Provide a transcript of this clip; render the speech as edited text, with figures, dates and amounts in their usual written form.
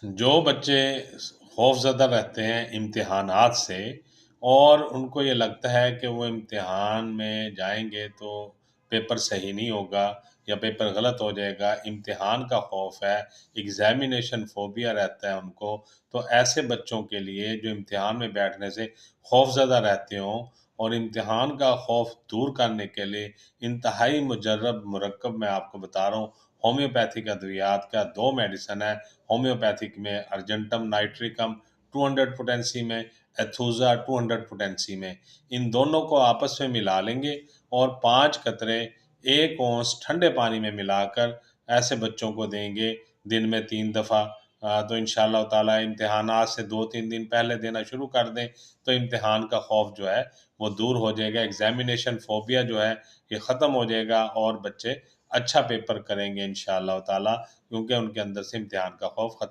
जो बच्चे खौफ़ज़दा रहते हैं इम्तिहानात से और उनको ये लगता है कि वो इम्तिहान में जाएँगे तो पेपर सही नहीं होगा या पेपर गलत हो जाएगा, इम्तिहान का खौफ़ है, एग्ज़ामिनेशन फ़ोबिया रहता है उनको, तो ऐसे बच्चों के लिए जो इम्तिहान में बैठने से खौफ़ज़दा रहते हों और इम्तिहान का खौफ़ दूर करने के लिए इंतहाई मुजर्रब मुरक्कब मैं आपको बता रहा हूँ, होम्योपैथिक अद्वियात का 2 मेडिसिन है। होम्योपैथिक में अर्जेंटम नाइट्रिकम 200 पोटेंसी में, एथुज़ा 200 पोटेंसी में। इन दोनों को आपस में मिला लेंगे और 5 कतरे 1 औंस ठंडे पानी में मिलाकर ऐसे बच्चों को देंगे दिन में 3 दफ़ा। तो इंशाअल्लाह ताला इम्तिहानात से 2-3 दिन पहले देना शुरू कर दें, तो इम्तिहान का खौफ़ जो है वो दूर हो जाएगा। एग्ज़ामिनेशन फ़ोबिया जो है ये ख़त्म हो जाएगा और बच्चे अच्छा पेपर करेंगे इंशाअल्लाह ताला, क्योंकि उनके अंदर से इम्तिहान का खौफ़ खत्म